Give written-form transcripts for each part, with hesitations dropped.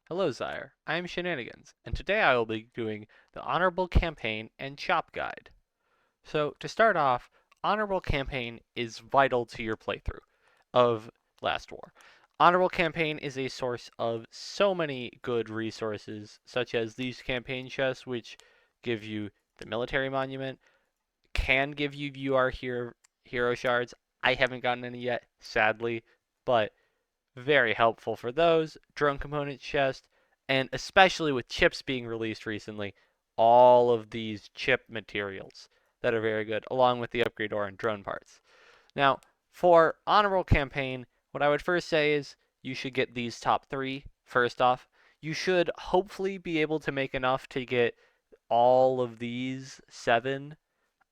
Hello, Zyre. I am Shenanigans, and today I will be doing the Honorable Campaign and Chop Guide. So, to start off, Honorable Campaign is vital to your playthrough of Last War. Honorable Campaign is a source of so many good resources, such as these campaign chests, which give you the military monument, can give you UR hero shards. I haven't gotten any yet, sadly, but very helpful for those, drone component chest, and especially with chips being released recently, all of these chip materials that are very good, along with the upgrade ore and drone parts. Now, for honorable campaign, what I would first say is you should get these top three first off. You should hopefully be able to make enough to get all of these seven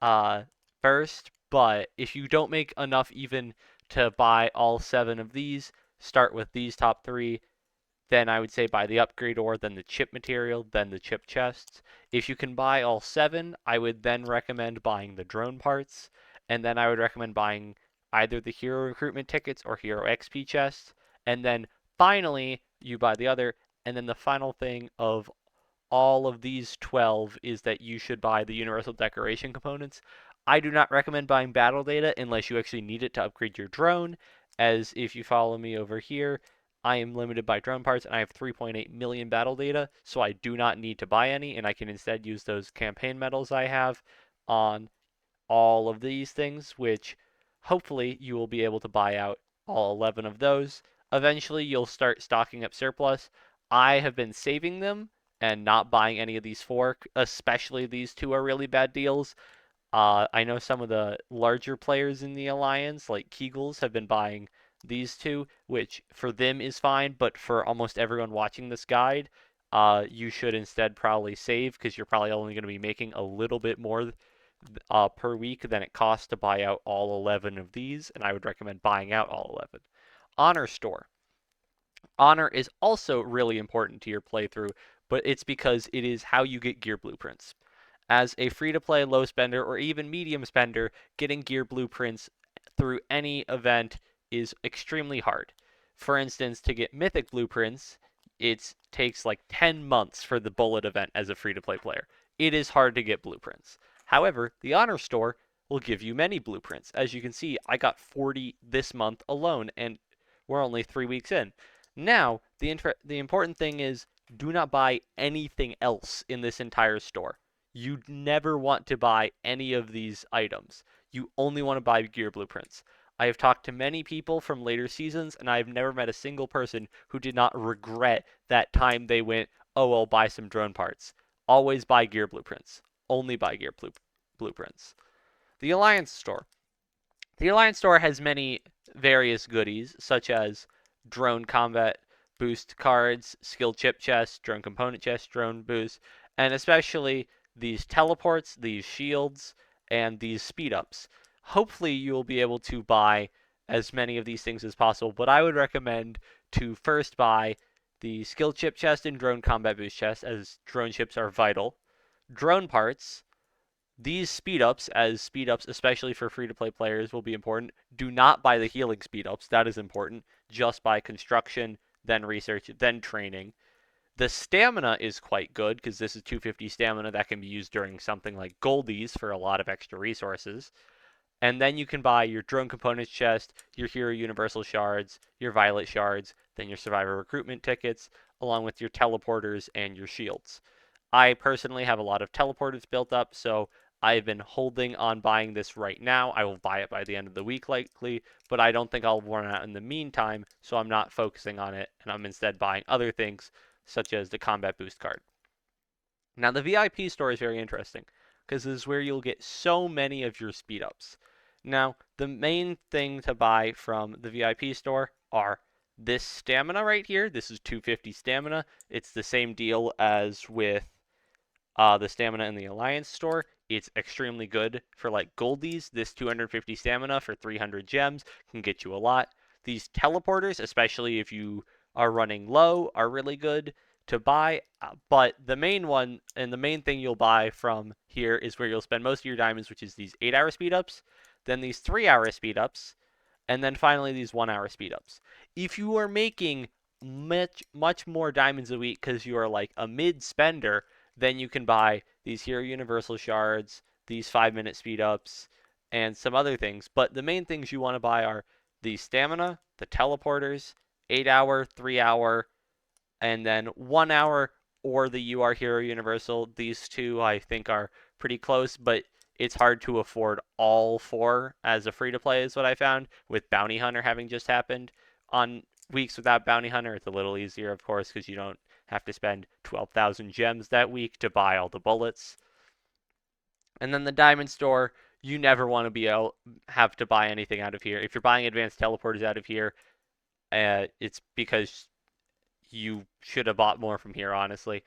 uh, first, but if you don't make enough even to buy all seven of these, start with these top three. Then I would say buy the upgrade ore, then the chip material, then the chip chests. If you can buy all seven, I would then recommend buying the drone parts, and then I would recommend buying either the hero recruitment tickets or hero XP chests, and then finally you buy the other. And then the final thing of all of these 12 is that you should buy the universal decoration components. I do not recommend buying battle data unless you actually need it to upgrade your drone, as if you follow me over here, I am limited by drone parts and I have 3.8 million battle data, so I do not need to buy any, and I can instead use those campaign medals I have on all of these things, which hopefully you will be able to buy out all 11 of those. Eventually, you'll start stocking up surplus. I have been saving them and not buying any of these four, especially these two are really bad deals. I know some of the larger players in the alliance, like Kegels, have been buying these two, which for them is fine, but for almost everyone watching this guide, you should instead probably save because you're probably only going to be making a little bit more per week than it costs to buy out all 11 of these, and I would recommend buying out all 11. Honor Store. Honor is also really important to your playthrough, but it's because it is how you get gear blueprints. As a free to play low spender or even medium spender, getting gear blueprints through any event is extremely hard. For instance, to get mythic blueprints, it takes like 10 months for the bullet event as a free to play player. It is hard to get blueprints. However, the Honor Store will give you many blueprints. As you can see, I got 40 this month alone, and we're only 3 weeks in. Now, the important thing is do not buy anything else in this entire store. You never want to buy any of these items. You only want to buy gear blueprints. I have talked to many people from later seasons, and I have never met a single person who did not regret that time they went, oh, I'll buy some drone parts. Always buy gear blueprints. Only buy gear blueprints. The Alliance Store. The Alliance Store has many various goodies, such as drone combat boost cards, skill chip chests, drone component chests, drone boost, and especially these teleports, these shields, and these speed ups. Hopefully, you will be able to buy as many of these things as possible, but I would recommend to first buy the skill chip chest and drone combat boost chest, as drone chips are vital. Drone parts, these speed ups, as speed ups, especially for free to play players, will be important. Do not buy the healing speed ups, that is important. Just buy construction, then research, then training. The stamina is quite good because this is 250 stamina that can be used during something like Goldies for a lot of extra resources. And then you can buy your drone components chest, your hero universal shards, your violet shards, then your survivor recruitment tickets, along with your teleporters and your shields. I personally have a lot of teleporters built up, so I've been holding on buying this right now. I will buy it by the end of the week likely, but I don't think I'll run out in the meantime, so I'm not focusing on it, and I'm instead buying other things, such as the combat boost card. Now, the VIP store is very interesting, because this is where you'll get so many of your speed ups. Now, the main thing to buy from the VIP store are this stamina right here. This is 250 stamina. It's the same deal as with the stamina in the Alliance store. It's extremely good for like goldies. This 250 stamina for 300 gems can get you a lot. These teleporters, especially if you are running low, are really good to buy. But the main one and the main thing you'll buy from here is where you'll spend most of your diamonds, which is these 8-hour speed ups, then these 3-hour speed ups, and then finally these 1-hour speed ups. If you are making much more diamonds a week because you are like a mid spender, then you can buy these Hero Universal Shards, these 5-minute speed ups, and some other things. But the main things you want to buy are the stamina, the teleporters, 8-hour, 3-hour, and then 1 hour or the UR Hero Universal. These two I think are pretty close, but it's hard to afford all four as a free to play, is what I found, with Bounty Hunter having just happened. On weeks without Bounty Hunter, it's a little easier, of course, because you don't have to spend 12,000 gems that week to buy all the bullets. And then the Diamond Store, you never want to have to buy anything out of here. If you're buying advanced teleporters out of here, it's because you should have bought more from here, honestly.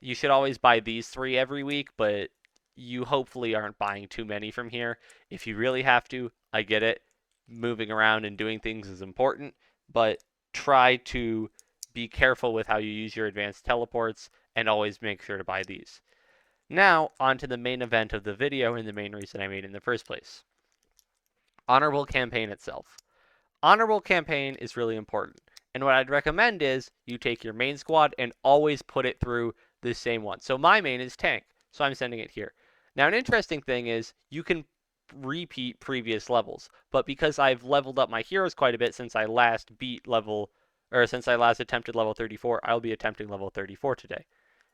You should always buy these 3 every week, but you hopefully aren't buying too many from here. If you really have to, I get it. Moving around and doing things is important, but try to be careful with how you use your advanced teleports and always make sure to buy these. Now, on to the main event of the video and the main reason I made in the first place. Honorable campaign itself. Honorable campaign is really important. And what I'd recommend is you take your main squad and always put it through the same one. So my main is tank, so I'm sending it here. Now, an interesting thing is you can repeat previous levels, but because I've leveled up my heroes quite a bit since I last since I last attempted level 34, I'll be attempting level 34 today.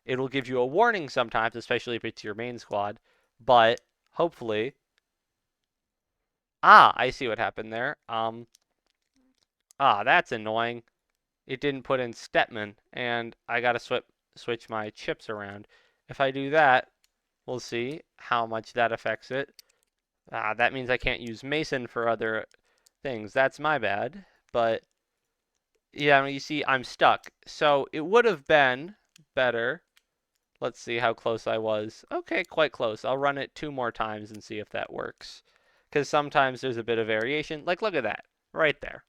It'll give you a warning sometimes, especially if it's your main squad, but hopefully... I see what happened there. That's annoying. It didn't put in Stepman, and I gotta switch my chips around. If I do that, we'll see how much that affects it. That means I can't use Mason for other things. That's my bad. But, yeah, you see, I'm stuck. So it would have been better. Let's see how close I was. Okay, quite close. I'll run it 2 more times and see if that works. Because sometimes there's a bit of variation. Like, look at that. Right there.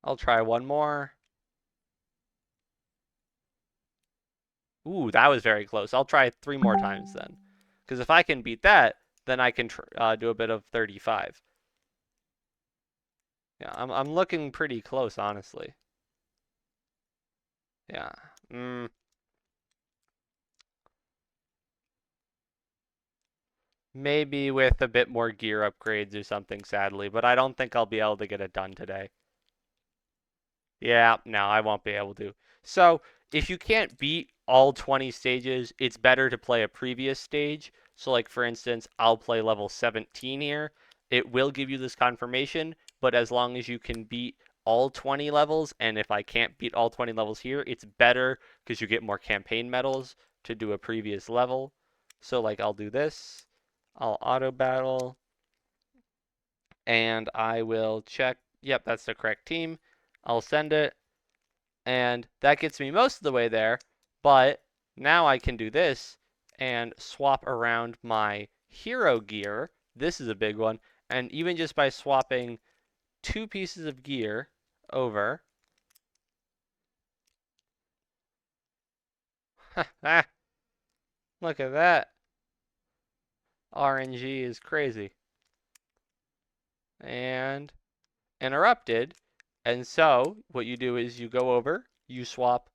I'll try one more. Ooh, that was very close. I'll try 3 more times then. Because if I can beat that, then I can do a bit of 35. Yeah, I'm looking pretty close, honestly. Yeah. Maybe with a bit more gear upgrades or something, sadly, but I don't think I'll be able to get it done today. Yeah, no, I won't be able to. So, if you can't beat all 20 stages, it's better to play a previous stage. So, like, for instance, I'll play level 17 here. It will give you this confirmation, but as long as you can beat all 20 levels, and if I can't beat all 20 levels here, it's better because you get more campaign medals to do a previous level. So, like, I'll do this. I'll auto battle, and I will check. Yep, that's the correct team. I'll send it, and that gets me most of the way there, but now I can do this and swap around my hero gear. This is a big one, and even just by swapping 2 pieces of gear over. Look at that. RNG is crazy. And interrupted. And so what you do is you go over, you swap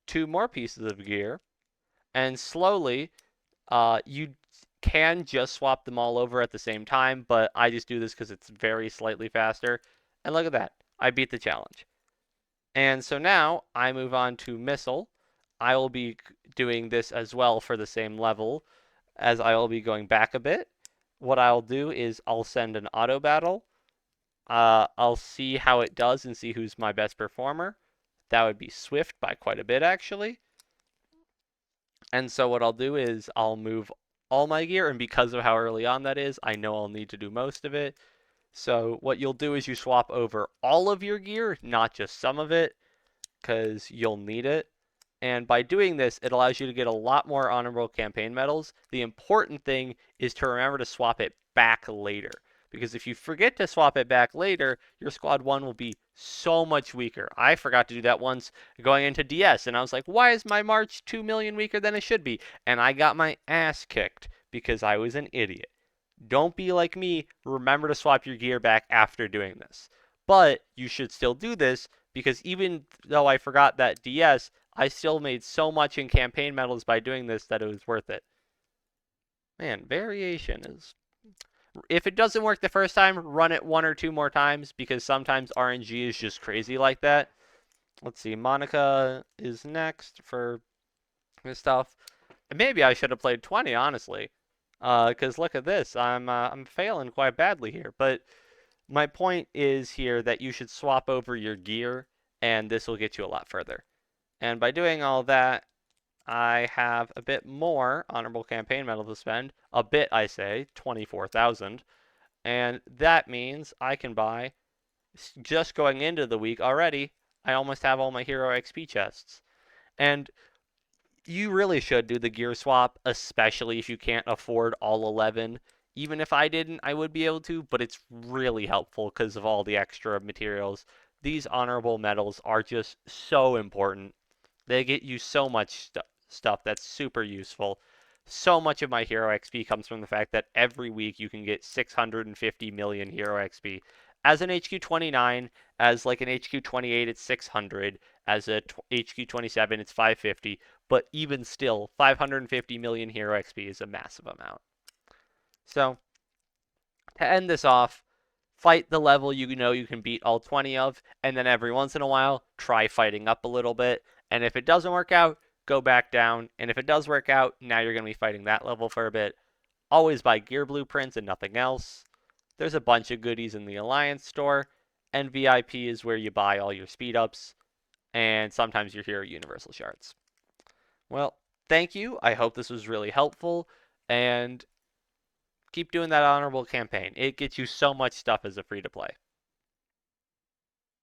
2 more pieces of gear, and slowly you can just swap them all over at the same time, but I just do this because it's very slightly faster. And look at that. I beat the challenge. And so now I move on to Missile. I will be doing this as well for the same level, as I will be going back a bit. What I'll do is I'll send an auto battle. I'll see how it does and see who's my best performer. That would be Swift by quite a bit, actually. And so what I'll do is I'll move all my gear, and because of how early on that is, I know I'll need to do most of it. So what you'll do is you swap over all of your gear, not just some of it, because you'll need it. And by doing this, it allows you to get a lot more honorable campaign medals. The important thing is to remember to swap it back later. Because if you forget to swap it back later, your squad 1 will be so much weaker. I forgot to do that once going into DS, and I was like, why is my March 2 million weaker than it should be? And I got my ass kicked because I was an idiot. Don't be like me. Remember to swap your gear back after doing this. But you should still do this because even though I forgot that DS, I still made so much in campaign medals by doing this that it was worth it. Man, variation is. If it doesn't work the first time, run it 1 or 2 more times because sometimes RNG is just crazy like that. Let's see, Monica is next for this stuff. Maybe I should have played 20, honestly. Because look at this, I'm failing quite badly here. But my point is here that you should swap over your gear, and this will get you a lot further. And by doing all that, I have a bit more honorable campaign medal to spend. A bit, I say, 24,000. And that means I can buy, just going into the week already, I almost have all my hero XP chests. And you really should do the gear swap, especially if you can't afford all 11. Even if I didn't, I would be able to, but it's really helpful because of all the extra materials. These honorable medals are just so important. They get you so much stuff that's super useful. So much of my hero XP comes from the fact that every week you can get 650 million hero XP. As an HQ 29, as like an HQ 28, it's 600. As a HQ 27, it's 550. But even still, 550 million hero XP is a massive amount. So, to end this off, fight the level you know you can beat all 20 of, and then every once in a while, try fighting up a little bit. And if it doesn't work out, go back down. And if it does work out, now you're going to be fighting that level for a bit. Always buy gear blueprints and nothing else. There's a bunch of goodies in the Alliance store, and VIP is where you buy all your speed ups and sometimes your hero universal shards. Well, thank you. I hope this was really helpful, and keep doing that honorable campaign. It gets you so much stuff as a free to play.